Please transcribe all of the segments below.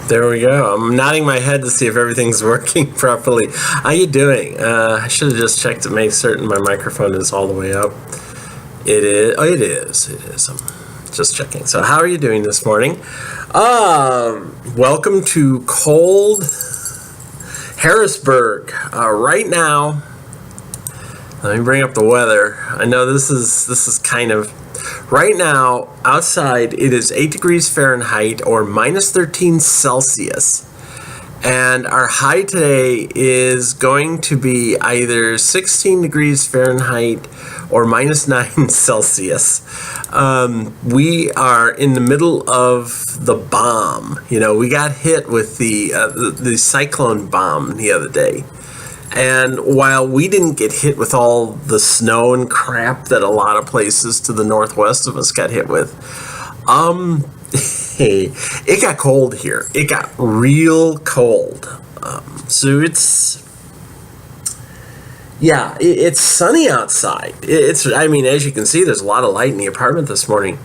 There we go. I'm nodding my head to see if everything's working properly. How you doing? I should have just checked to make certain my microphone is all the way up. It is. Oh, it is. It is. I'm just checking. So how are you doing this morning? Welcome to cold Harrisburg. Right now, let me bring up the weather. I know this is kind of... Right now, outside, it is 8 degrees Fahrenheit or minus 13 Celsius. And our high today is going to be either 16 degrees Fahrenheit or minus 9 Celsius. We are in the middle of the bomb. You know, we got hit with the cyclone bomb the other day. And while we didn't get hit with all the snow and crap that a lot of places to the northwest of us got hit with, it got cold here. It got real cold. So it's sunny outside. I mean, as you can see, there's a lot of light in the apartment this morning.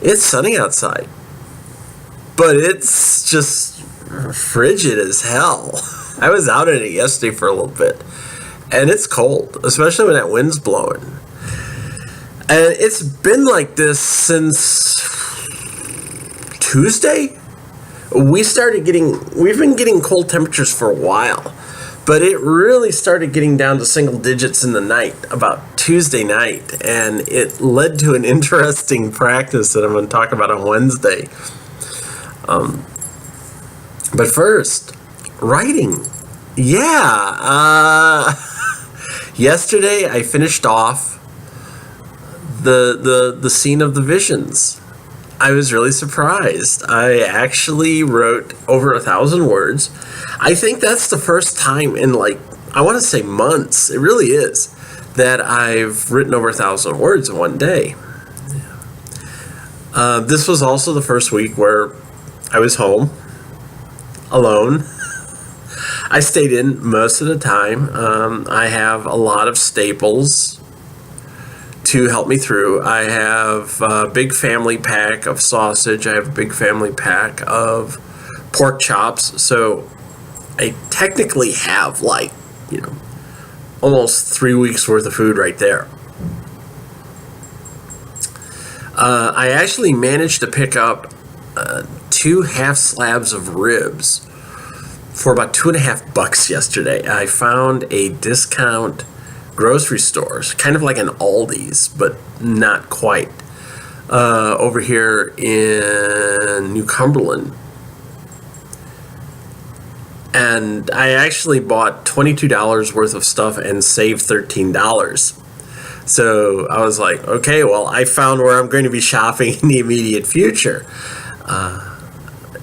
It's sunny outside. But it's just frigid as hell. I was out in it yesterday for a little bit, and it's cold, especially when that wind's blowing. And it's been like this since Tuesday. We've been getting cold temperatures for a while, but it really started getting down to single digits in the night, about Tuesday night, and it led to an interesting practice that I'm going to talk about on Wednesday. But first, writing. Yesterday I finished off the scene of the visions. I was really surprised. I actually wrote over 1,000 words. I think that's the first time in I want to say months, it really is, that I've written over 1,000 words in one day. This was also the first week where I was home alone. I stayed in most of the time. I have a lot of staples to help me through. I have a big family pack of sausage. I have a big family pack of pork chops. So I technically have almost 3 weeks worth of food right there. I actually managed to pick up 2 half slabs of ribs for about $2.50 yesterday. I found a discount grocery store, kind of like an Aldi's, but not quite, over here in New Cumberland. And I actually bought $22 worth of stuff and saved $13. So I was like, okay, well, I found where I'm going to be shopping in the immediate future.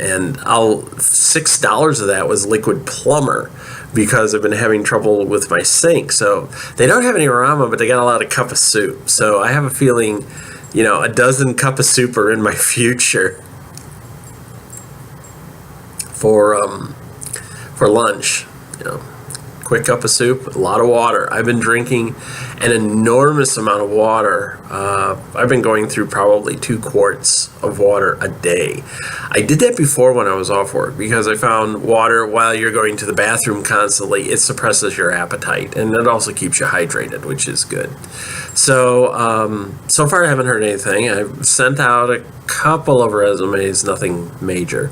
And $6 of that was liquid plumber because I've been having trouble with my sink. So they don't have any ramen, but they got a lot of cup of soup. So I have a feeling, a dozen cup of soup are in my future for lunch. Quick cup of soup, a lot of water. I've been drinking an enormous amount of water. I've been going through probably 2 quarts of water a day. I did that before when I was off work because I found water while you're going to the bathroom constantly, it suppresses your appetite, and it also keeps you hydrated, which is good. So, so far I haven't heard anything. I've sent out a couple of resumes, nothing major.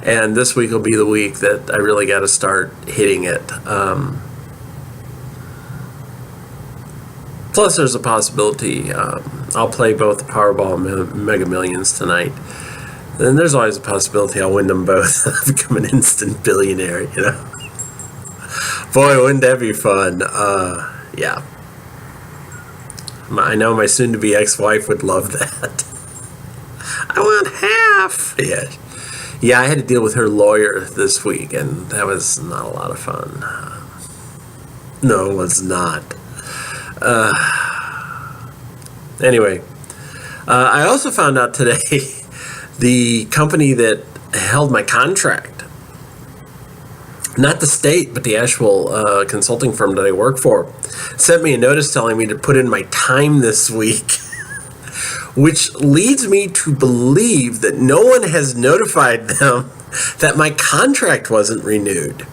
And this week will be the week that I really got to start hitting it. Plus, there's a possibility I'll play both the Powerball and Mega Millions tonight. And there's always a possibility I'll win them both and become an instant billionaire, Boy, wouldn't that be fun? Yeah. I know my soon-to-be ex-wife would love that. I want half! Yeah, I had to deal with her lawyer this week, and that was not a lot of fun. No, it was not. Anyway, I also found out today the company that held my contract, not the state, but the actual consulting firm that I work for, sent me a notice telling me to put in my time this week, which leads me to believe that no one has notified them that my contract wasn't renewed.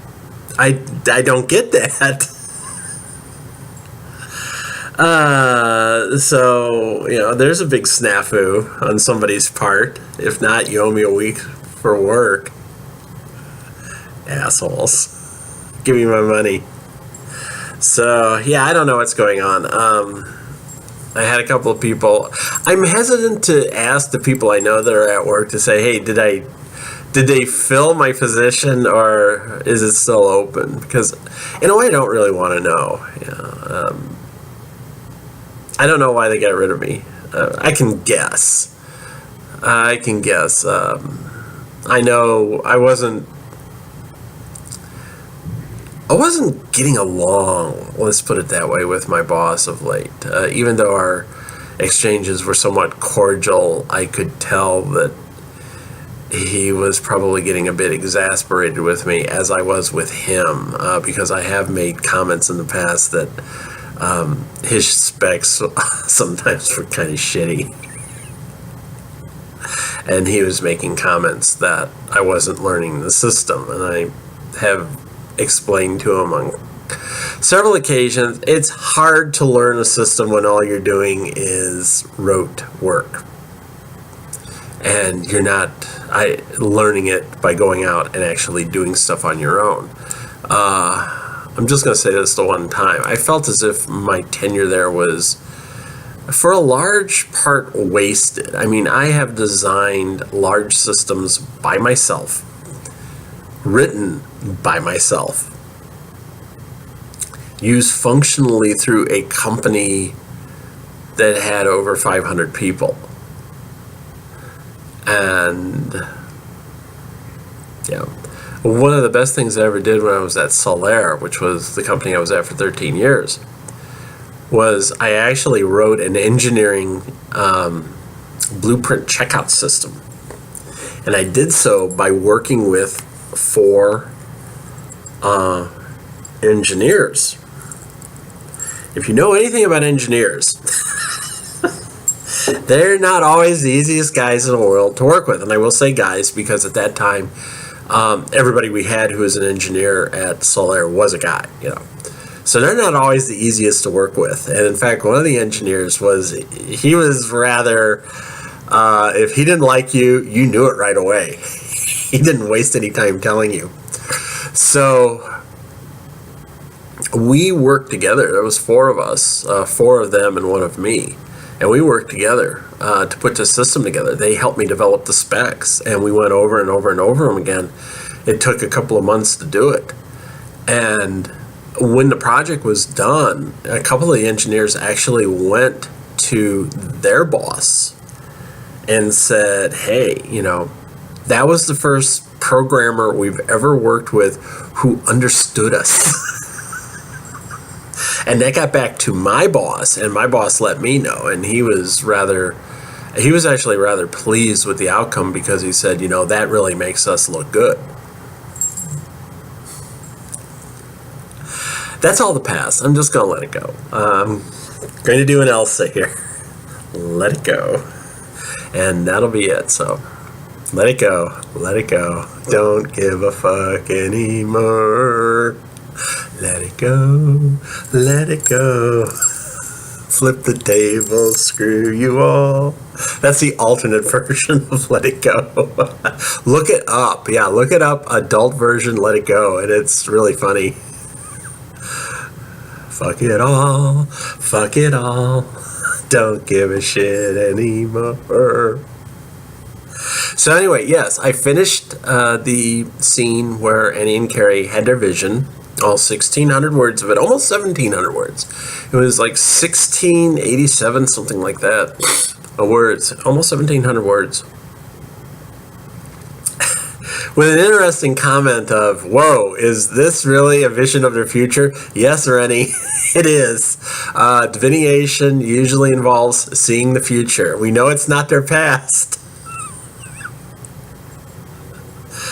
I don't get that. So, there's a big snafu on somebody's part. If not, you owe me a week for work. Assholes. Give me my money. So, yeah, I don't know what's going on. I had a couple of people. I'm hesitant to ask the people I know that are at work to say, hey, did they fill my position or is it still open? Because in a way I don't really want to know. I don't know why they got rid of me. I can guess. I know I wasn't getting along, let's put it that way, with my boss of late. Even though our exchanges were somewhat cordial, I could tell that he was probably getting a bit exasperated with me, as I was with him, because I have made comments in the past that his specs sometimes were kind of shitty. And he was making comments that I wasn't learning the system, and I have explained to him on several occasions, it's hard to learn a system when all you're doing is rote work. And you're not learning it by going out and actually doing stuff on your own. I'm just going to say this the one time. I felt as if my tenure there was, for a large part, wasted. I mean, I have designed large systems by myself, written by myself, used functionally through a company that had over 500 people. And yeah, one of the best things I ever did when I was at Solaire, which was the company I was at for 13 years, was I actually wrote an engineering blueprint checkout system. And I did so by working with 4 engineers. If you know anything about engineers, they're not always the easiest guys in the world to work with. And I will say guys, because at that time, everybody we had who was an engineer at Solaire was a guy, So they're not always the easiest to work with. And in fact, one of the engineers he was rather, if he didn't like you, you knew it right away. He didn't waste any time telling you. So we worked together. There was 4 of us, 4 of them and 1 of me. And we worked together to put the system together. They helped me develop the specs, and we went over and over and over them again. It took a couple of months to do it. And when the project was done, a couple of the engineers actually went to their boss and said, hey, that was the first programmer we've ever worked with who understood us. And that got back to my boss, and my boss let me know, and he was actually rather pleased with the outcome, because he said, that really makes us look good. That's all the past. I'm just going to let it go. I'm going to do an Elsa here. Let it go. And that'll be it. So let it go. Let it go. Don't give a fuck anymore. Let it go, let it go. Flip the table, screw you all. That's the alternate version of Let It Go. Look it up. Yeah, look it up. Adult version, Let It Go. And it's really funny. Fuck it all. Fuck it all. Don't give a shit anymore. So anyway, yes, I finished the scene where Annie and Carrie had their vision. All 1,600 words of it, almost 1,700 words. It was like 1,687, something like that, words, almost 1,700 words. With an interesting comment of, whoa, is this really a vision of their future? Yes, Rennie, it is. Divination usually involves seeing the future. We know it's not their past.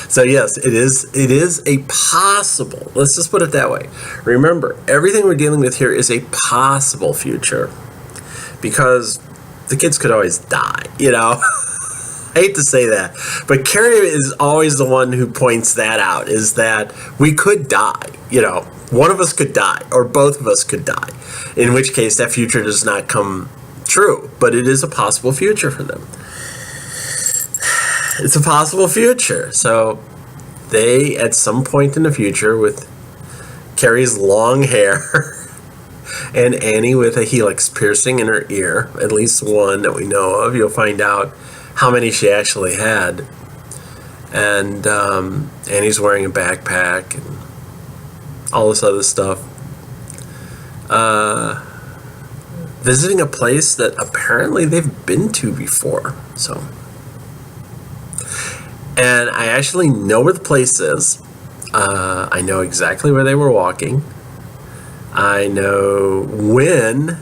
So yes, it is a possible, let's just put it that way. Remember, everything we're dealing with here is a possible future, because the kids could always die, I hate to say that, but Carrie is always the one who points that out, is that we could die. One of us could die, or both of us could die, in which case that future does not come true, but it is a possible future for them. It's a possible future. So they, at some point in the future, with Carrie's long hair and Annie with a helix piercing in her ear, at least one that we know of, you'll find out how many she actually had. And Annie's wearing a backpack and all this other stuff. Visiting a place that apparently they've been to before. So, and I actually know where the place is. I know exactly where they were walking. I know when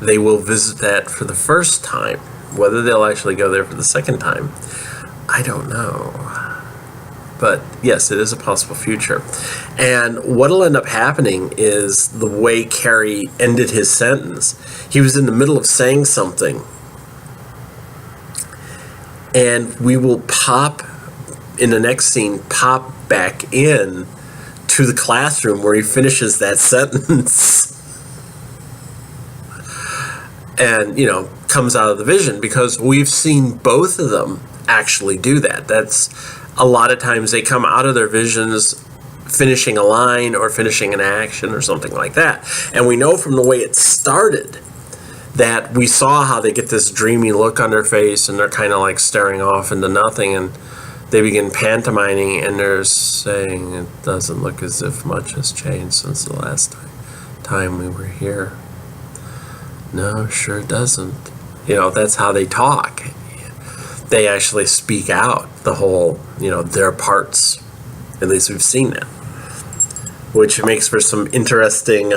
they will visit that for the first time. Whether they'll actually go there for the second time, I don't know. But yes, it is a possible future. And what'll end up happening is the way Carrie ended his sentence. He was in the middle of saying something, and we will pop, in the next scene, pop back in to the classroom where he finishes that sentence. And, comes out of the vision, because we've seen both of them actually do that. That's a lot of times they come out of their visions finishing a line or finishing an action or something like that. And we know from the way it started that we saw how they get this dreamy look on their face and they're kind of like staring off into nothing, and they begin pantomiming and they're saying, it doesn't look as if much has changed since the last time we were here. No, sure doesn't. That's how they talk. They actually speak out the whole, their parts. At least we've seen that. Which makes for some interesting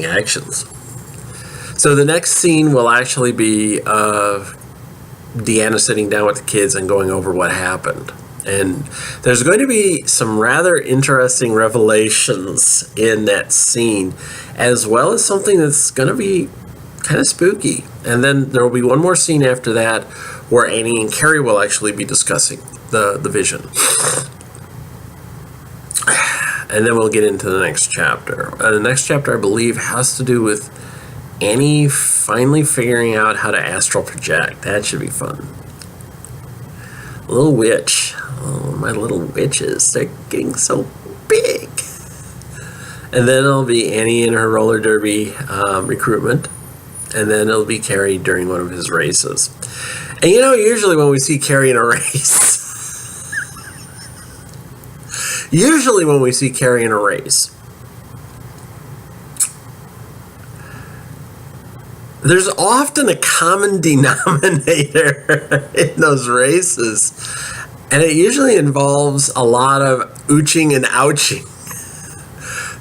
actions. So the next scene will actually be Deanna sitting down with the kids and going over what happened. And there's going to be some rather interesting revelations in that scene, as well as something that's going to be kind of spooky. And then there will be one more scene after that where Annie and Carrie will actually be discussing the vision. And then we'll get into the next chapter. The next chapter, I believe, has to do with Annie finally figuring out how to astral project. That should be fun. Little witch. Oh, my little witches. They're getting so big. And then it'll be Annie in her roller derby recruitment. And then it'll be Carrie during one of his races. And usually when we see Carrie in a race, there's often a common denominator in those races. And it usually involves a lot of ooching and ouching.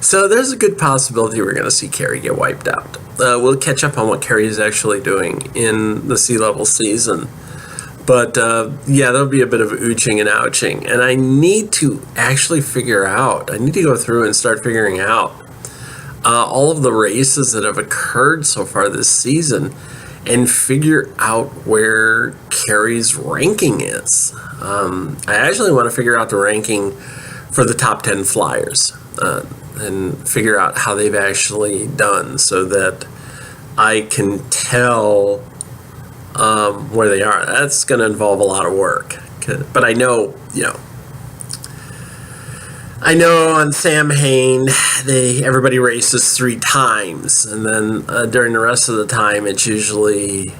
So there's a good possibility we're going to see Carrie get wiped out. We'll catch up on what Carrie is actually doing in the Sea Level season. But there'll be a bit of ooching and ouching. And I need to actually I need to go through and start figuring out all of the races that have occurred so far this season and figure out where Carrie's ranking is. I actually want to figure out the ranking for the top 10 flyers. And figure out how they've actually done so that I can tell where they are. That's going to involve a lot of work. But I know, on Sam Hain, everybody races 3 times. And then during the rest of the time, it's usually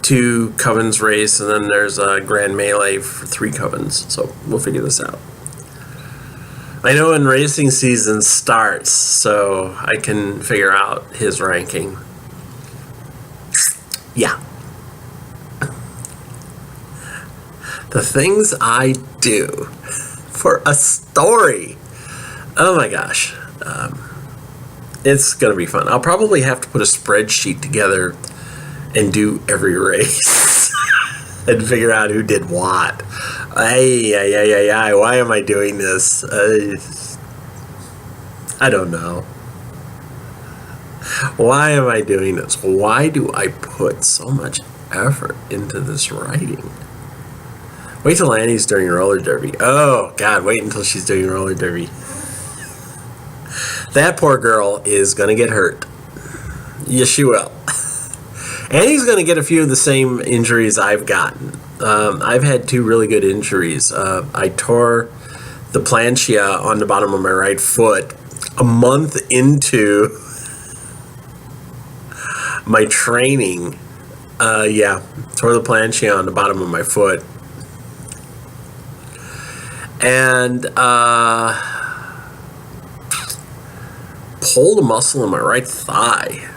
2 covens race, and then there's a grand melee for 3 covens. So we'll figure this out. I know when racing season starts, so I can figure out his ranking. Yeah. The things I do for a story. Oh my gosh. It's going to be fun. I'll probably have to put a spreadsheet together and do every race and figure out who did what. Why am I doing this? I don't know. Why am I doing this? Why do I put so much effort into this writing? Wait till Annie's doing roller derby. Oh, God, wait until she's doing roller derby. That poor girl is going to get hurt. Yes, she will. Annie's going to get a few of the same injuries I've gotten. I've had 2 really good injuries. I tore the plantia on the bottom of my right foot a month into my training. Tore the plantia on the bottom of my foot. And pulled a muscle in my right thigh.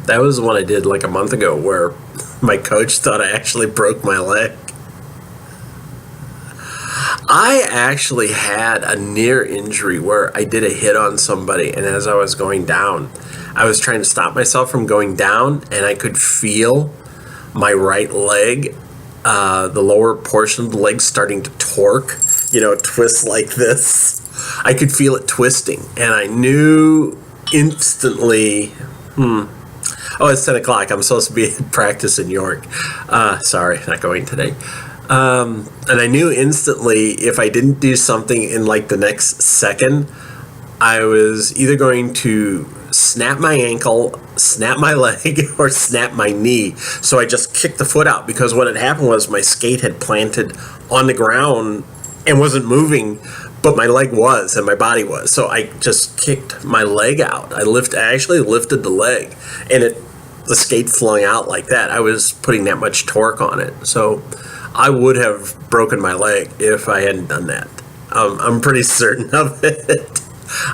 That was the one I did like a month ago where my coach thought I actually broke my leg. I actually had a near injury where I did a hit on somebody, and as I was going down, I was trying to stop myself from going down, and I could feel my right leg, the lower portion of the leg starting to torque, twist like this. I could feel it twisting, and I knew instantly, oh, it's 10 o'clock. I'm supposed to be at practice in York. Sorry, not going today. And I knew instantly if I didn't do something in like the next second, I was either going to snap my ankle, snap my leg, or snap my knee. So I just kicked the foot out, because what had happened was my skate had planted on the ground and wasn't moving, but my leg was and my body was. So I just kicked my leg out. I actually lifted the leg, and the skate flung out like that. I was putting that much torque on it. So I would have broken my leg if I hadn't done that. I'm pretty certain of it.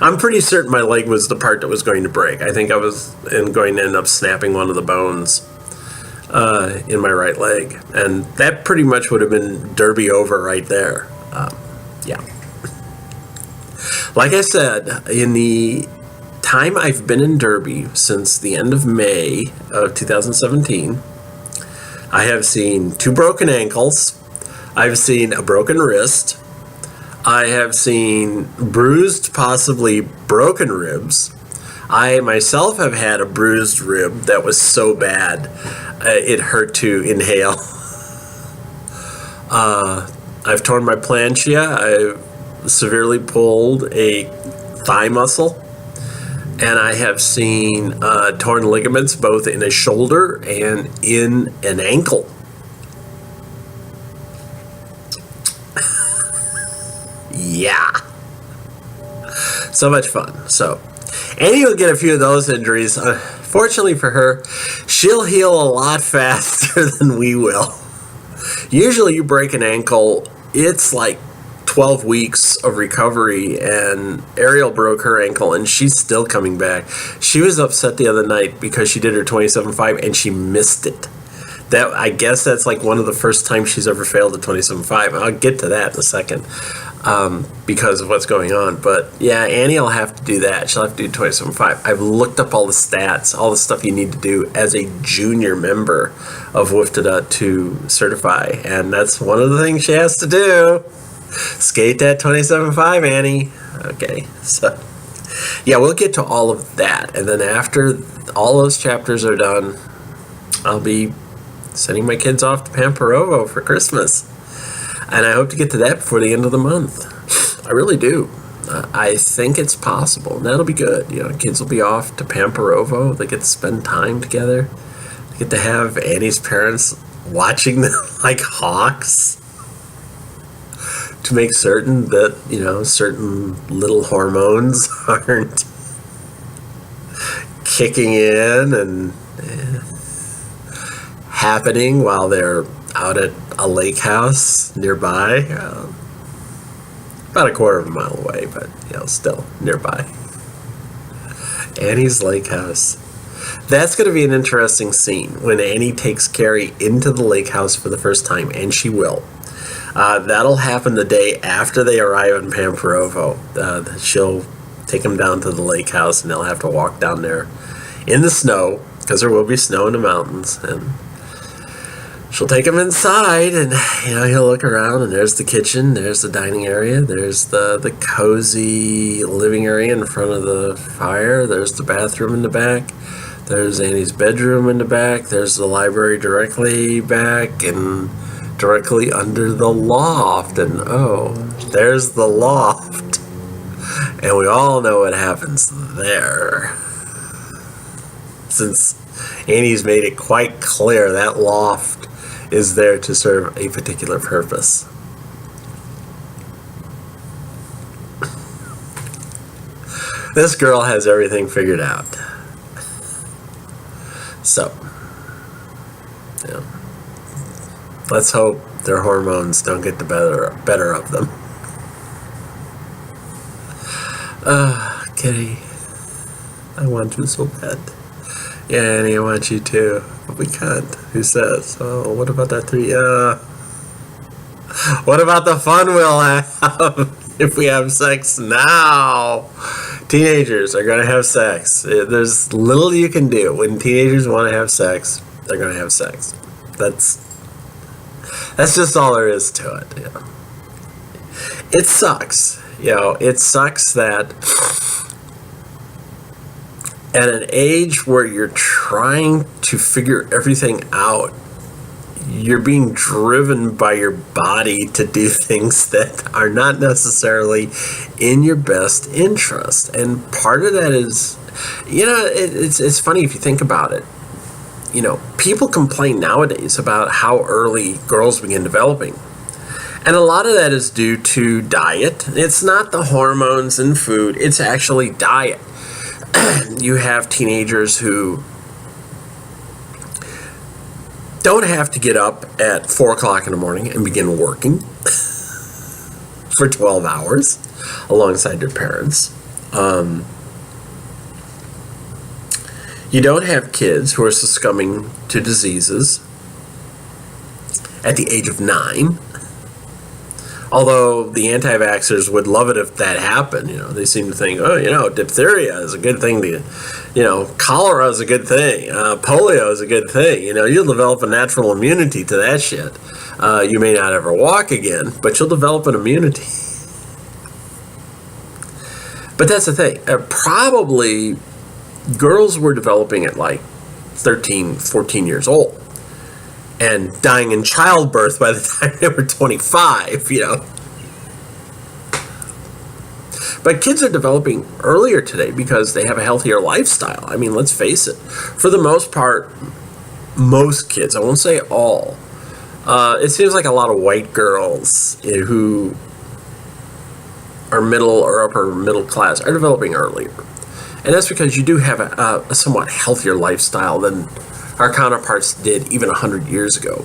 I'm pretty certain my leg was the part that was going to break. I think I was going to end up snapping one of the bones in my right leg. And that pretty much would have been derby over right there. Yeah. Like I said, in the time I've been in derby since the end of May of 2017, I have seen 2 broken ankles. I've seen a broken wrist. I have seen bruised, possibly broken ribs. I myself have had a bruised rib that was so bad it hurt to inhale. I've torn my plantia. I've severely pulled a thigh muscle. And I have seen torn ligaments both in a shoulder and in an ankle. Yeah. So much fun. So Annie will get a few of those injuries. Fortunately for her, she'll heal a lot faster than we will. Usually you break an ankle, it's like 12 weeks of recovery, and Ariel broke her ankle and she's still coming back. She was upset the other night because she did her 27.5 and she missed it. I guess that's like one of the first times she's ever failed at 27.5. I'll get to that in a second because of what's going on. But yeah, Annie will have to do that. She'll have to do 27.5. I've looked up all the stats, all the stuff you need to do as a junior member of WFTDA to certify, and that's one of the things she has to do. Skate that 27.5, Annie. Okay, so yeah, we'll get to all of that, and then after all those chapters are done, I'll be sending my kids off to Pamporovo for Christmas, and I hope to get to that before the end of the month. I really do. I think it's possible. And that'll be good. Kids will be off to Pamporovo. They get to spend time together. They get to have Annie's parents watching them like hawks, to make certain that, certain little hormones aren't kicking in and happening while they're out at a lake house nearby. About a quarter of a mile away, but, still nearby. Annie's lake house. That's going to be an interesting scene when Annie takes Carrie into the lake house for the first time, and she will. That'll happen the day after they arrive in Pamporovo. She'll take them down to the lake house, and they'll have to walk down there in the snow, because there will be snow in the mountains. And she'll take him inside, and he'll look around, and there's the kitchen, there's the dining area, there's the cozy living area in front of the fire, there's the bathroom in the back, there's Annie's bedroom in the back, there's the library directly back, and directly under the loft, and there's the loft, and we all know what happens there. Since Annie's made it quite clear that loft is there to serve a particular purpose. This girl has everything figured out. So, let's hope their hormones don't get the better of them. Kitty, I want you so bad. Yeah, Annie, I want you too. But we can't. Who says? Oh, what about that what about the fun we'll have if we have sex now? Teenagers are going to have sex. There's little you can do. When teenagers want to have sex, they're going to have sex. That's just all there is to it. It sucks. It sucks that at an age where you're trying to figure everything out, you're being driven by your body to do things that are not necessarily in your best interest. And part of that is, it's funny if you think about it. People complain nowadays about how early girls begin developing. And a lot of that is due to diet. It's not the hormones in food, it's actually diet. You have teenagers who don't have to get up at 4 o'clock in the morning and begin working for 12 hours alongside their parents. You don't have kids who are succumbing to diseases at the age of 9. Although the anti-vaxxers would love it if that happened. They seem to think, diphtheria is a good thing cholera is a good thing. Polio is a good thing. You'll develop a natural immunity to that shit. You may not ever walk again, but you'll develop an immunity. But that's the thing. Probably girls were developing at like 13, 14 years old. And dying in childbirth by the time they were 25, But kids are developing earlier today because they have a healthier lifestyle. I mean, let's face it. For the most part, most kids, I won't say all, it seems like a lot of white girls who are middle or upper middle class are developing earlier. And that's because you do have a somewhat healthier lifestyle than our counterparts did even 100 years ago.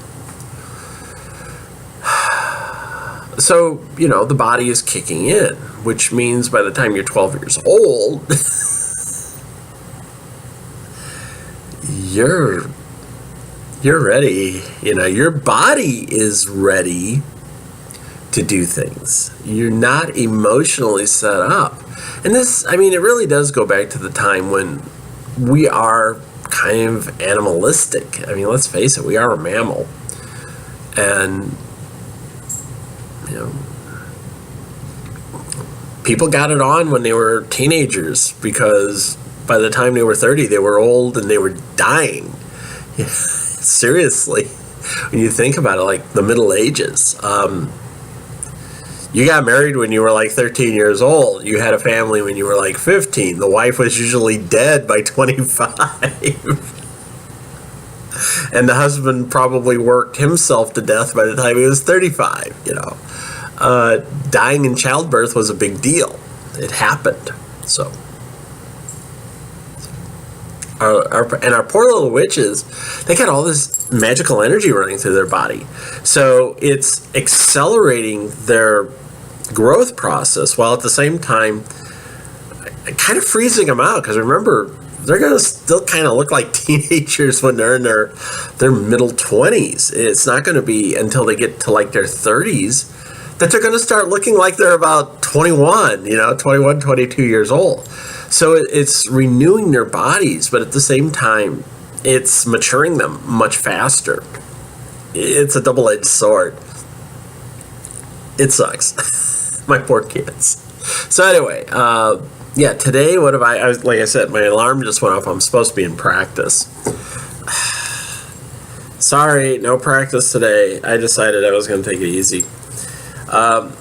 So, the body is kicking in, which means by the time you're 12 years old, you're ready. Your body is ready to do things. You're not emotionally set up. And this, it really does go back to the time when we are kind of animalistic. Let's face it, we are a mammal. And, people got it on when they were teenagers because by the time they were 30, they were old and they were dying. Seriously, when you think about it, like the Middle Ages. You got married when you were like 13 years old. You had a family when you were like 15. The wife was usually dead by 25. And the husband probably worked himself to death by the time he was 35, Dying in childbirth was a big deal. It happened. So, our poor little witches, they got all this magical energy running through their body. So it's accelerating their growth process while at the same time kind of freezing them out. Because remember, they're going to still kind of look like teenagers when they're in their middle 20s. It's not going to be until they get to like their 30s that they're going to start looking like they're about 21, 21, 22 years old. So it's renewing their bodies, but at the same time, it's maturing them much faster. it's a double-edged sword. It sucks. My poor kids. So anyway, yeah, today, what have I was, like I said, my alarm just went off. I'm supposed to be in practice. Sorry, no practice today. I decided I was going to take it easy.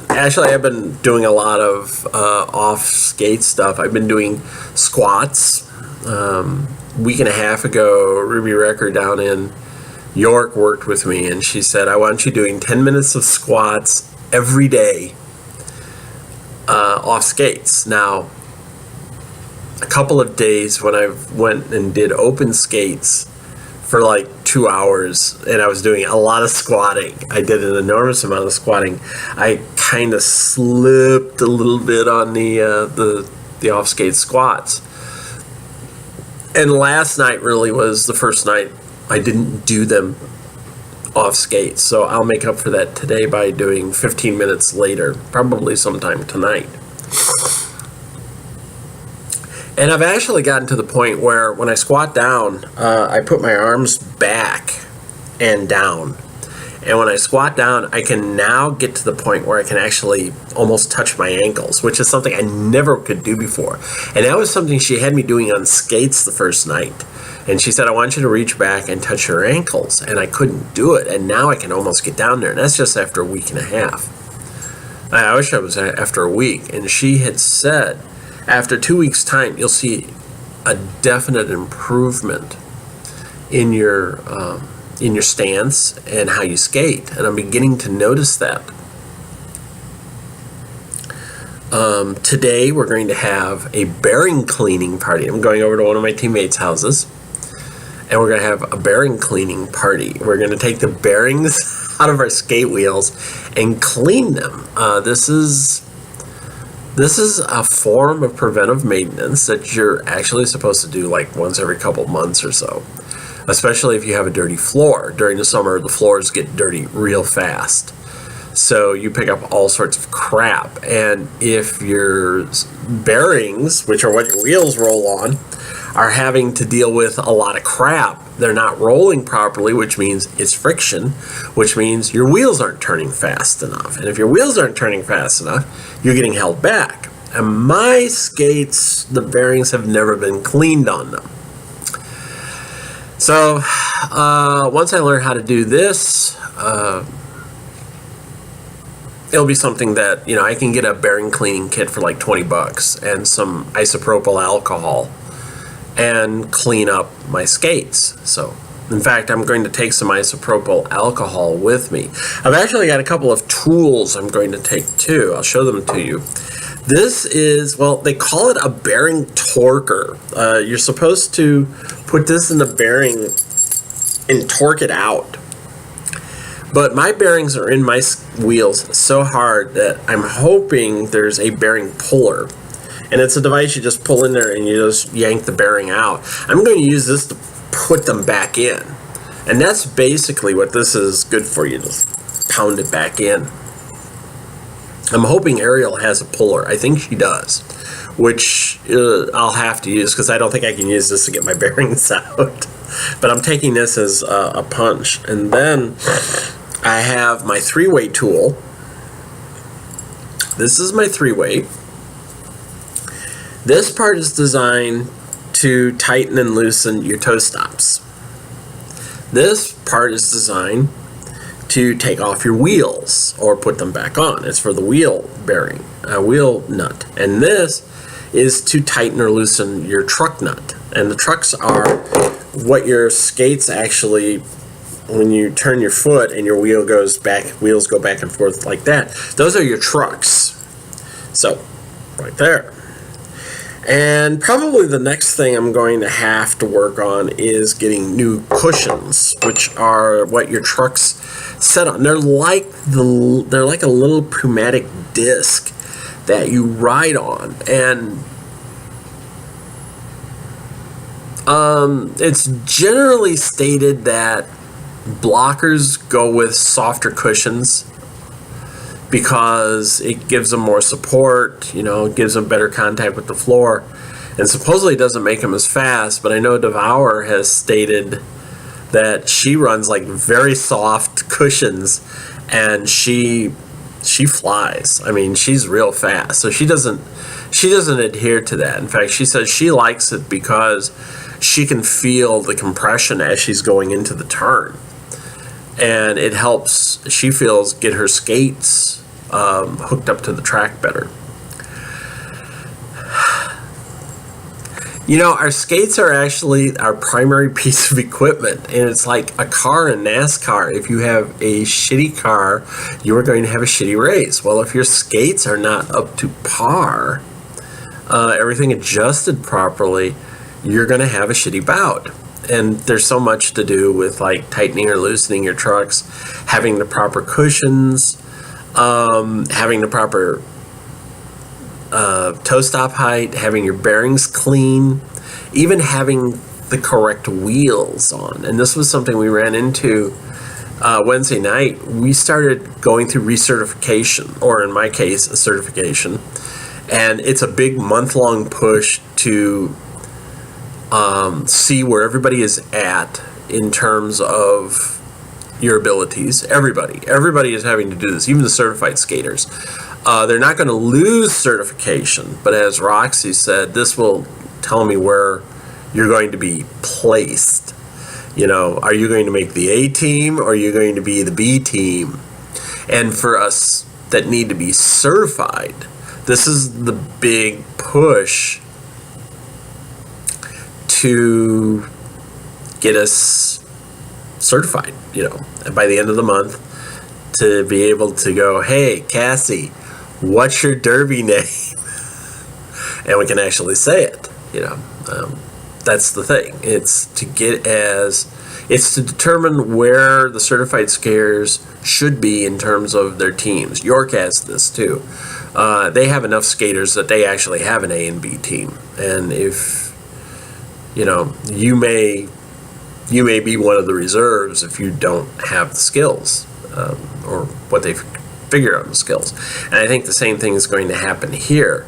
Actually, I've been doing a lot of off-skate stuff. I've been doing squats. Week and a half ago, Ruby Recker down in York worked with me, and she said, I want you doing 10 minutes of squats every day off skates. Now, a couple of days when I went and did open skates for like 2 hours, and I was doing a lot of squatting. I did an enormous amount of squatting. I kind of slipped a little bit on the off skate squats. And last night really was the first night I didn't do them off skates. So I'll make up for that today by doing 15 minutes later, probably sometime tonight. And I've actually gotten to the point where when I squat down, I put my arms back and down. And when I squat down, I can now get to the point where I can actually almost touch my ankles, which is something I never could do before. And that was something she had me doing on skates the first night. And she said, I want you to reach back and touch your ankles. And I couldn't do it. And now I can almost get down there. And that's just after a week and a half. I wish I was after a week. And she had said, after 2 weeks' time, you'll see a definite improvement in your stance and how you skate, and I'm beginning to notice that. Today we're going to have a bearing cleaning party. I'm going over to one of my teammates' houses, and we're going to have a bearing cleaning party. We're going to take the bearings out of our skate wheels and clean them. This is a form of preventive maintenance that you're actually supposed to do like once every couple months or so, especially if you have a dirty floor. During the summer, the floors get dirty real fast. So you pick up all sorts of crap. And if your bearings, which are what your wheels roll on, are having to deal with a lot of crap, they're not rolling properly, which means it's friction, which means your wheels aren't turning fast enough. And if your wheels aren't turning fast enough, you're getting held back. And my skates, the bearings have never been cleaned on them. So once I learn how to do this, it'll be something that, I can get a bearing cleaning kit for like $20 and some isopropyl alcohol and clean up my skates. So, in fact, I'm going to take some isopropyl alcohol with me. I've actually got a couple of tools I'm going to take too. I'll show them to you. This is, well, they call it a bearing torquer. You're supposed to put this in the bearing and torque it out. But my bearings are in my wheels so hard that I'm hoping there's a bearing puller. And it's a device you just pull in there and you just yank the bearing out. I'm going to use this to put them back in. And that's basically what this is good for. You just pound it back in. I'm hoping Ariel has a puller. I think she does, which I'll have to use because I don't think I can use this to get my bearings out. But I'm taking this as a punch. And then I have my 3-way tool. This is my 3-way. This part is designed to tighten and loosen your toe stops. This part is designed to take off your wheels or put them back on. It's for the wheel bearing, wheel nut. And this is to tighten or loosen your truck nut. And the trucks are what your skates actually, when you turn your foot and your wheels go back and forth like that. Those are your trucks. So, right there. And probably the next thing I'm going to have to work on is getting new cushions, which are what your trucks set on. They're like a little pneumatic disc that you ride on, and it's generally stated that blockers go with softer cushions because it gives them more support, it gives them better contact with the floor, and supposedly doesn't make them as fast. But I know Devour has stated that she runs like very soft cushions, and she flies. I mean, she's real fast. So she doesn't adhere to that. In fact, she says she likes it because she can feel the compression as she's going into the turn, and it helps, she feels, get her skates hooked up to the track better. You know, our skates are actually our primary piece of equipment, and it's like a car in NASCAR. If you have a shitty car, you are going to have a shitty race. Well, if your skates are not up to par, everything adjusted properly, you're going to have a shitty bout. And there's so much to do with like tightening or loosening your trucks, having the proper cushions, having the proper toe stop height, having your bearings clean, even having the correct wheels on. And this was something we ran into Wednesday night. We started going through recertification, or in my case, a certification. And it's a big month-long push to see where everybody is at in terms of your abilities. Everybody is having to do this, even the certified skaters. They're not going to lose certification, but as Roxy said, this will tell me where you're going to be placed. You know, are you going to make the A team, or are you going to be the B team? And for us that need to be certified, this is the big push to get us certified, you know, by the end of the month, to be able to go, hey, Cassie, what's your derby name? And we can actually say it, you know. That's the thing. It's to determine where the certified skiers should be in terms of their teams. York has this too. They have enough skaters that they actually have an A and B team. And if, you know, you may be one of the reserves if you don't have the skills, or what they figure out the skills. And I think the same thing is going to happen here.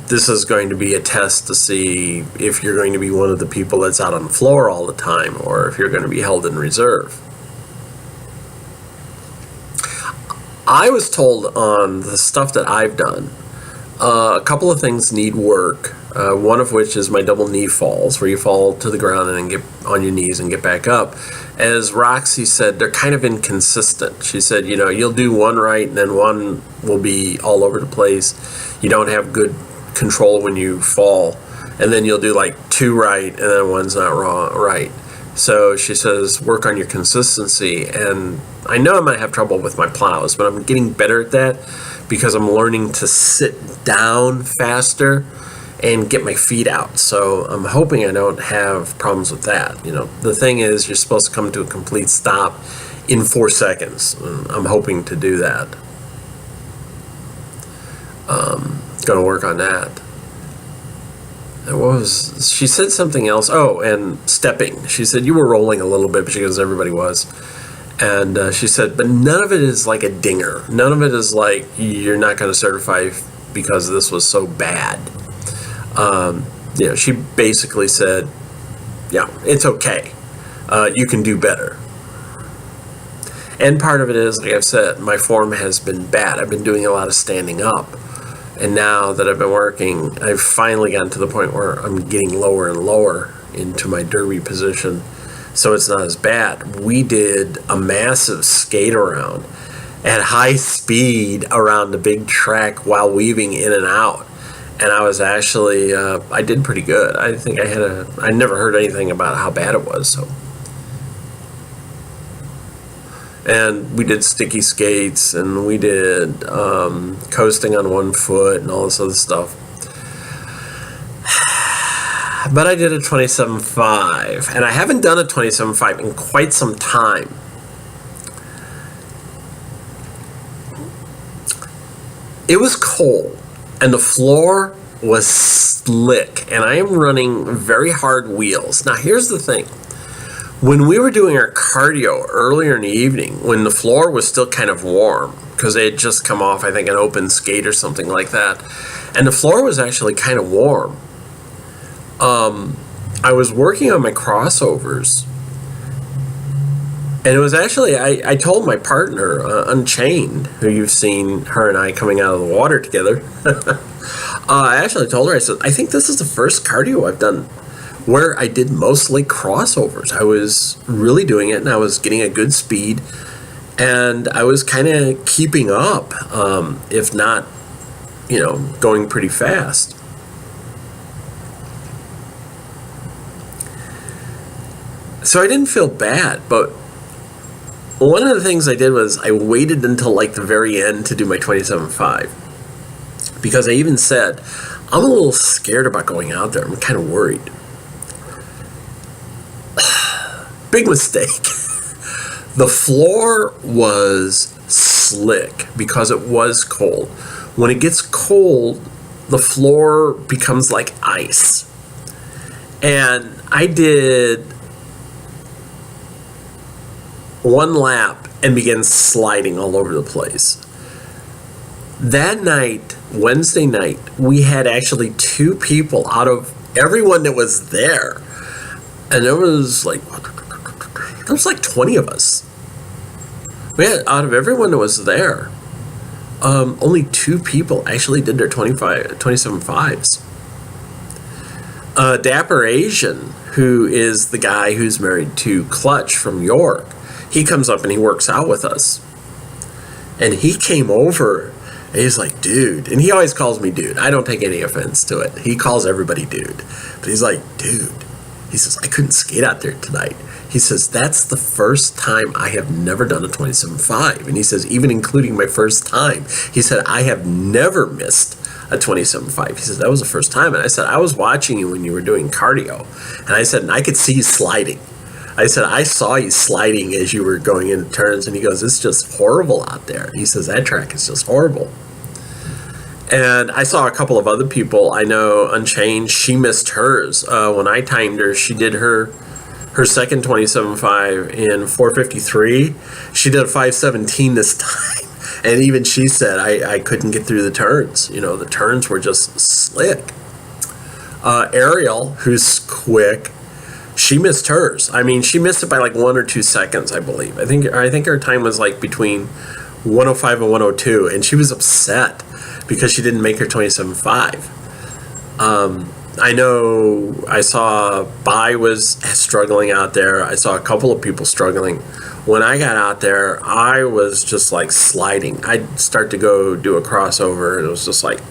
This is going to be a test to see if you're going to be one of the people that's out on the floor all the time, or if you're going to be held in reserve. I was told on the stuff that I've done, a couple of things need work. One of which is my double knee falls, where you fall to the ground and then get on your knees and get back up. As Roxy said, they're kind of inconsistent. She said, you know, you'll do one right and then one will be all over the place. You don't have good control when you fall. And then you'll do like two right and then one's not right. So she says, work on your consistency. And I know I might have trouble with my plows, but I'm getting better at that because I'm learning to sit down faster and get my feet out. So I'm hoping I don't have problems with that. You know, the thing is, you're supposed to come to a complete stop in 4 seconds. I'm hoping to do that. Going to work on that. She said something else. Oh, and stepping. She said you were rolling a little bit, because everybody was. And she said, but none of it is like a dinger. None of it is like you're not going to certify because this was so bad. You know, she basically said, yeah, it's okay. You can do better. And part of it is, like I've said, my form has been bad. I've been doing a lot of standing up. And now that I've been working, I've finally gotten to the point where I'm getting lower and lower into my derby position. So it's not as bad. We did a massive skate around at high speed around the big track while weaving in and out. And I was actually, I did pretty good. I think I never heard anything about how bad it was. So, and we did sticky skates, and we did coasting on one foot and all this other stuff. But I did a 27.5, and I haven't done a 27.5 in quite some time. It was cold. And the floor was slick, and I am running very hard wheels. Now, here's the thing. When we were doing our cardio earlier in the evening, when the floor was still kind of warm, because they had just come off, I think, an open skate or something like that, and the floor was actually kind of warm, I was working on my crossovers, And it was actually, I told my partner, Unchained, who you've seen her and I coming out of the water together. I actually told her, I said, I think this is the first cardio I've done where I did mostly crossovers. I was really doing it, and I was getting a good speed, and I was kind of keeping up, if not, going pretty fast. So I didn't feel bad, but one of the things I did was I waited until like the very end to do my 27.5, because I even said, I'm a little scared about going out there. I'm kind of worried. Big mistake. The floor was slick because it was cold. When it gets cold, the floor becomes like ice. And I did one lap and began sliding all over the place. That night, Wednesday night, we had actually 2 people out of everyone that was there. And there was like 20 of us. We had, out of everyone that was there, only 2 people actually did their 27.5s. Dapper Asian, who is the guy who's married to Clutch from York, he comes up and he works out with us. And he came over and he's like, dude, and he always calls me dude. I don't take any offense to it. He calls everybody dude. But he's like, dude, he says, I couldn't skate out there tonight. He says, that's the first time I have never done a 27.5. And he says, even including my first time, he said, I have never missed a 27.5. He says, that was the first time. And I said, I was watching you when you were doing cardio. And I said, and I could see you sliding. I said, I saw you sliding as you were going into turns. And he goes, it's just horrible out there. He says, that track is just horrible. And I saw a couple of other people. I know Unchained, she missed hers. When I timed her, she did her second 27.5 in 4:53. She did a 5:17 this time. And even she said, I couldn't get through the turns. The turns were just slick. Ariel, who's quick, she missed hers. I mean, she missed it by like 1 or 2 seconds, I believe. I think her time was like between 105 and 102, and she was upset because she didn't make her 27.5. I know I saw Bai was struggling out there. I saw a couple of people struggling. When I got out there, I was just like sliding. I'd start to go do a crossover, and it was just like,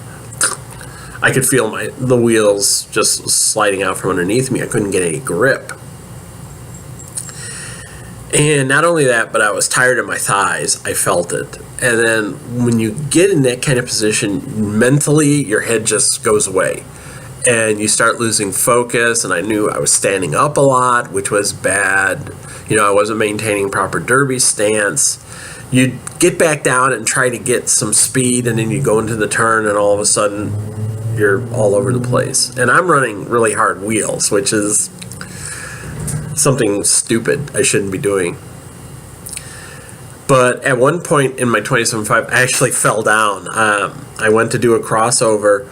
I could feel the wheels just sliding out from underneath me. I couldn't get any grip. And not only that, but I was tired of my thighs. I felt it. And then when you get in that kind of position, mentally, your head just goes away. And you start losing focus. And I knew I was standing up a lot, which was bad. I wasn't maintaining proper derby stance. You'd get back down and try to get some speed, and then you go into the turn, and all of a sudden, you're all over the place. And I'm running really hard wheels, which is something stupid I shouldn't be doing. But at one point in my 27.5, I actually fell down. I went to do a crossover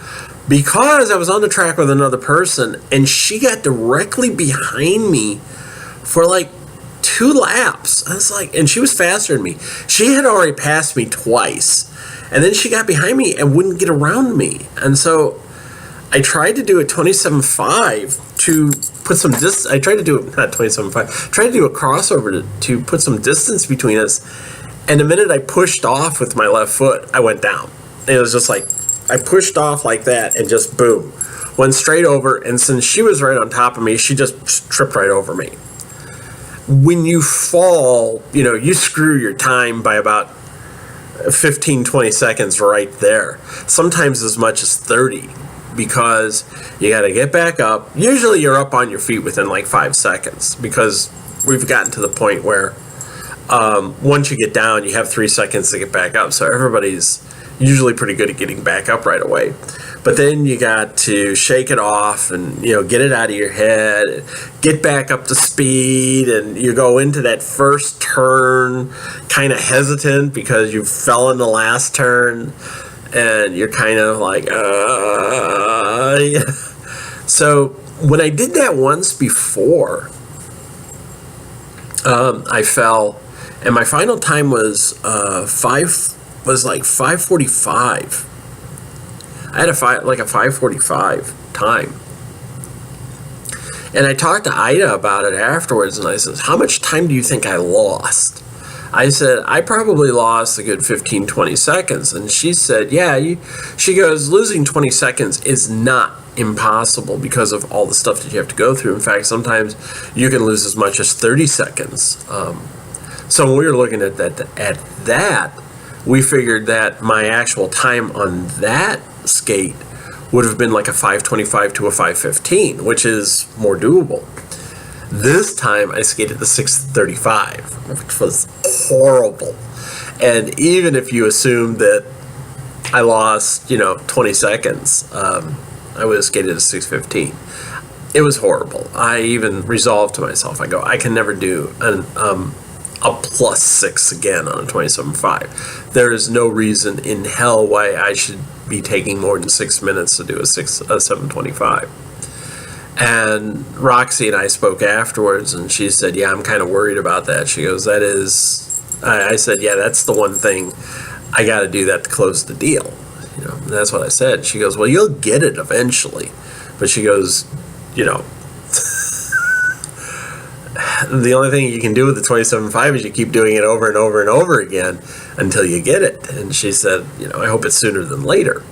because I was on the track with another person, and she got directly behind me for like 2 laps. I was like, and she was faster than me. She had already passed me twice, and then she got behind me and wouldn't get around me. And so I tried to do a 27.5 to put some distance. I tried to do it, not 27.5, tried to do a crossover to put some distance between us. And the minute I pushed off with my left foot, I went down. And it was just like, I pushed off like that and just boom, went straight over. And since she was right on top of me, she just tripped right over me. When you fall, you screw your time by about 15, 20 seconds right there. Sometimes as much as 30. Because you got to get back up. Usually you're up on your feet within like 5 seconds, because we've gotten to the point where once you get down, you have 3 seconds to get back up. So everybody's usually pretty good at getting back up right away. But then you got to shake it off and, get it out of your head, get back up to speed, and you go into that first turn kind of hesitant because you fell in the last turn. And you're kind of like, yeah. So when I did that once before, I fell, and my final time was like 5:45. I had a 5:45 time. And I talked to Ida about it afterwards, and I said, how much time do you think I lost? I said, I probably lost a good 15, 20 seconds. And she said, yeah, she goes, losing 20 seconds is not impossible because of all the stuff that you have to go through. In fact, sometimes you can lose as much as 30 seconds. So when we were looking at that, we figured that my actual time on that skate would have been like a 5:25 to a 5:15, which is more doable. This time I skated the 6:35, which was horrible. And even if you assume that I lost, 20 seconds, I would have skated a 6:15. It was horrible. I even resolved to myself, I can never do a +6 again on a 27.5. There is no reason in hell why I should be taking more than 6 minutes to do a 7.25. And Roxy and I spoke afterwards, and she said, yeah, I'm kind of worried about that. She goes, I said, yeah, that's the one thing I got to do that to close the deal. And that's what I said. She goes, well, you'll get it eventually. But she goes, the only thing you can do with the 27.5 is you keep doing it over and over and over again until you get it. And she said, I hope it's sooner than later.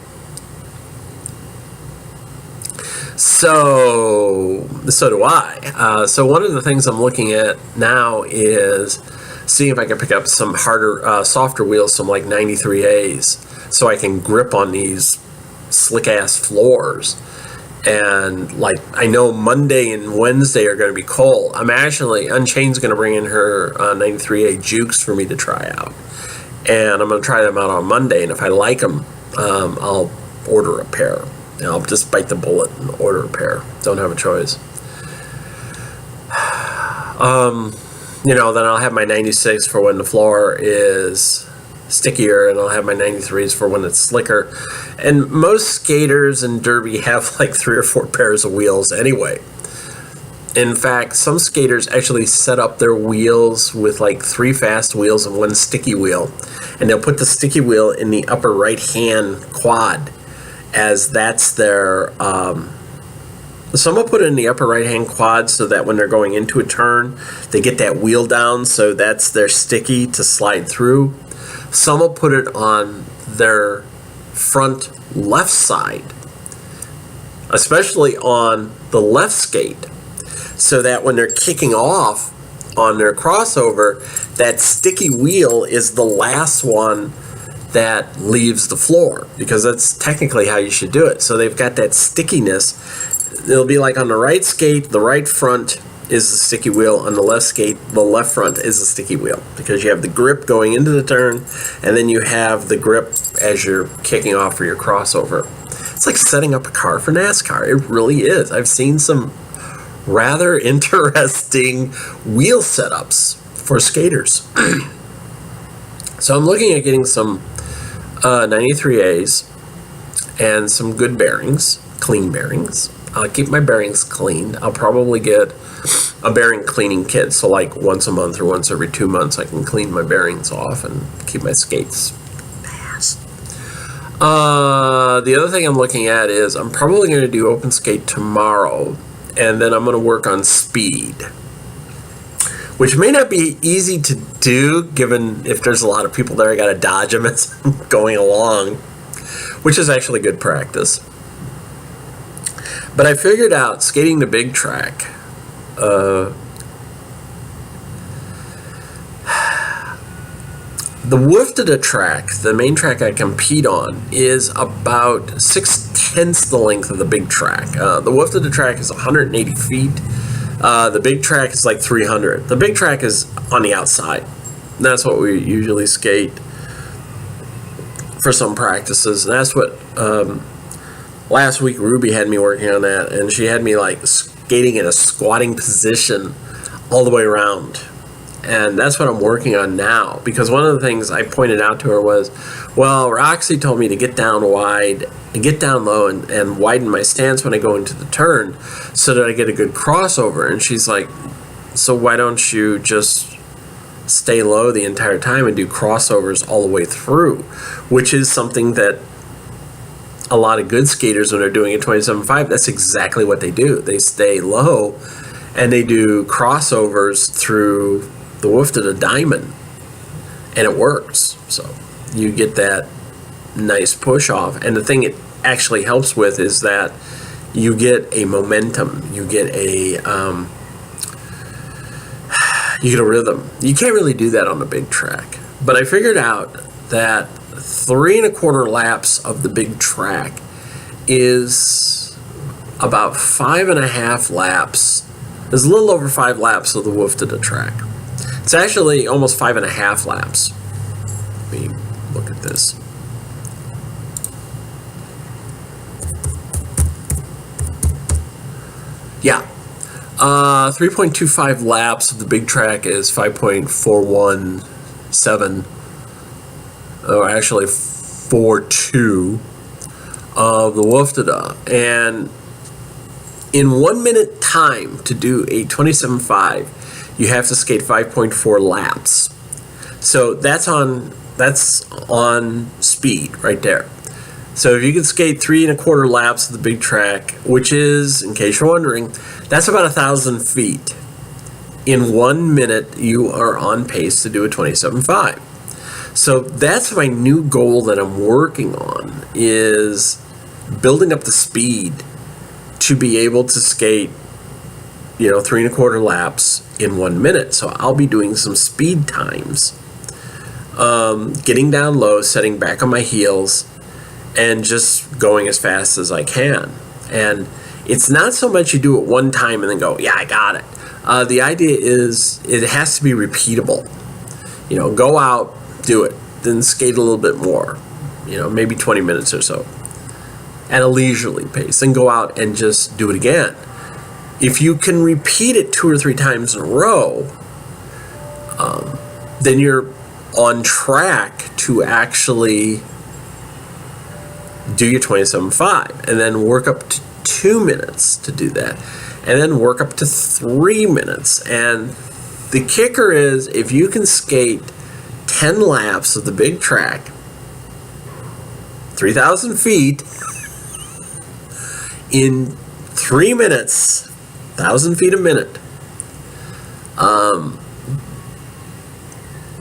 So do I. So one of the things I'm looking at now is seeing if I can pick up some harder, softer wheels, some like 93As, so I can grip on these slick-ass floors. And like, I know Monday and Wednesday are going to be cold. Unchained's going to bring in her 93A Jukes for me to try out. And I'm going to try them out on Monday. And if I like them, I'll order a pair. I'll just bite the bullet and order a pair. Don't have a choice. Then I'll have my 96 for when the floor is stickier, and I'll have my 93s for when it's slicker. And most skaters in derby have like 3 or 4 pairs of wheels anyway. In fact, some skaters actually set up their wheels with like 3 fast wheels and 1 sticky wheel, and they'll put the sticky wheel in the upper right hand quad, as that's their some will put it in the upper right hand quad so that when they're going into a turn, they get that wheel down, so that's their sticky to slide through. Some will put it on their front left side, especially on the left skate, so that when they're kicking off on their crossover, that sticky wheel is the last one that leaves the floor, because that's technically how you should do it. So they've got that stickiness. It'll be like on the right skate, the right front is the sticky wheel. On the left skate, the left front is the sticky wheel, because you have the grip going into the turn, and then you have the grip as you're kicking off for your crossover. It's like setting up a car for NASCAR. It really is. I've seen some rather interesting wheel setups for skaters. So I'm looking at getting some 93As and some good bearings, clean bearings. I'll keep my bearings clean. I'll probably get a bearing cleaning kit, so like once a month or once every 2 months I can clean my bearings off and keep my skates fast. The other thing I'm looking at is I'm probably going to do open skate tomorrow, and then I'm going to work on speed, which may not be easy to do given if there's a lot of people there. I got to dodge them as I'm going along, which is actually good practice. But I figured out skating the big track, the width of the track, the main track I compete on, is about 6/10 the length of the big track. The width of the track is 180 feet. The big track is like 300. The big track is on the outside. That's what we usually skate for some practices. And that's what last week Ruby had me working on that, and she had me like skating in a squatting position all the way around. And that's what I'm working on now, because one of the things I pointed out to her was, well, Roxy told me to get down wide and get down low and widen my stance when I go into the turn so that I get a good crossover. And she's like, So why don't you just stay low the entire time and do crossovers all the way through, which is something that a lot of good skaters, when they're doing a 27.5, that's exactly what they do. They stay low and they do crossovers through the Woofta Diamond, and it works. So you get that nice push off. And the thing it actually helps with is that you get a momentum, you get a rhythm. You can't really do that on a big track. But I figured out that 3 1/4 laps of the big track is about 5.5 laps. There's a little over 5 laps of the Woofta track. It's actually almost 5.5 laps. Let me look at this. Yeah. 3.25 laps of the big track is 5.417, or actually 4.2 of the Woofta. And in 1 minute time to do a 27.5, you have to skate 5.4 laps. So that's on speed right there. So if you can skate 3 1/4 laps of the big track, which is, in case you're wondering, that's about 1,000 feet. In 1 minute, you are on pace to do a 27.5. So that's my new goal that I'm working on, is building up the speed to be able to skate, 3 1/4 laps in 1 minute. So I'll be doing some speed times, getting down low, setting back on my heels, and just going as fast as I can. And it's not so much you do it one time and then go, yeah, I got it. The idea is it has to be repeatable. Go out, do it, then skate a little bit more, maybe 20 minutes or so at a leisurely pace, then go out and just do it again. If you can repeat it 2 or 3 times in a row, then you're on track to actually do your 27.5, and then work up to 2 minutes to do that, and then work up to 3 minutes. And the kicker is, if you can skate 10 laps of the big track, 3,000 feet, in 3 minutes, 1,000 feet a minute,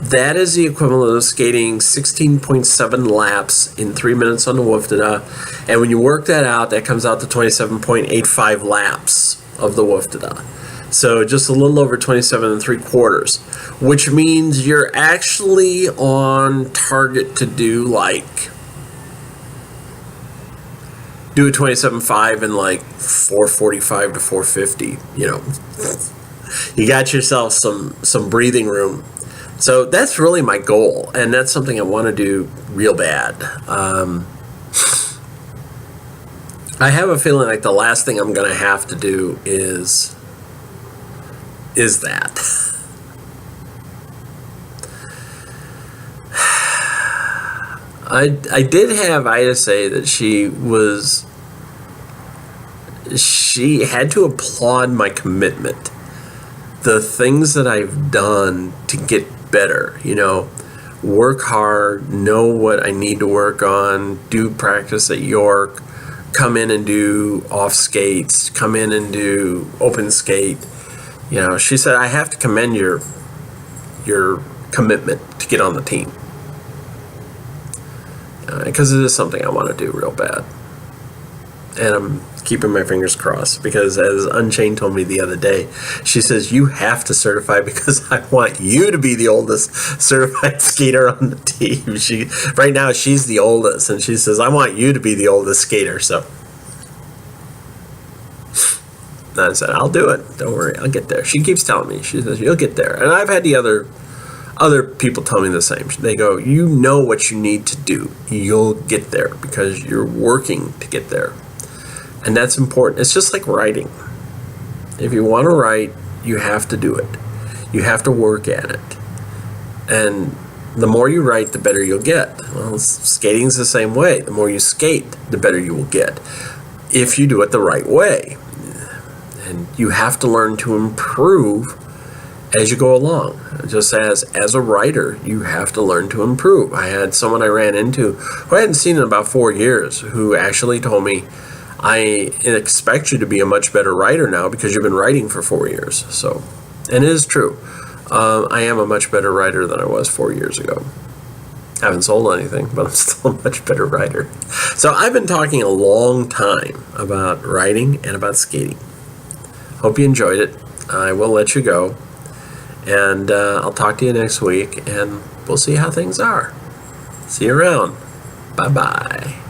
that is the equivalent of skating 16.7 laps in 3 minutes on the Woofta. And when you work that out, that comes out to 27.85 laps of the Woofta. So just a little over 27 3/4, which means you're actually on target to do a 27.5 in 4:45 to 4:50. You got yourself some breathing room. So that's really my goal, and that's something I want to do real bad. I have a feeling like the last thing I'm going to have to do is that. I did have Ida say that she had to applaud my commitment. The things that I've done to get better, work hard, know what I need to work on, do practice at York, come in and do off skates, come in and do open skate. She said, I have to commend your commitment to get on the team. Because it is something I want to do real bad. And I'm keeping my fingers crossed, because as Unchained told me the other day, she says, you have to certify because I want you to be the oldest certified skater on the team. Right now she's the oldest, and she says, I want you to be the oldest skater. So I said, I'll do it. Don't worry, I'll get there. She keeps telling me, she says, you'll get there. And I've had the other people tell me the same. They go, you know what you need to do. You'll get there because you're working to get there. And that's important. It's just like writing. If you want to write, you have to do it. You have to work at it. And the more you write, the better you'll get. Well, skating's the same way. The more you skate, the better you will get, if you do it the right way. And you have to learn to improve as you go along. Just as a writer, you have to learn to improve. I had someone I ran into who I hadn't seen in about 4 years who actually told me, I expect you to be a much better writer now because you've been writing for 4 years. So, and it is true. I am a much better writer than I was 4 years ago. I haven't sold anything, but I'm still a much better writer. So I've been talking a long time about writing and about skating. Hope you enjoyed it. I will let you go. And I'll talk to you next week, and we'll see how things are. See you around. Bye-bye.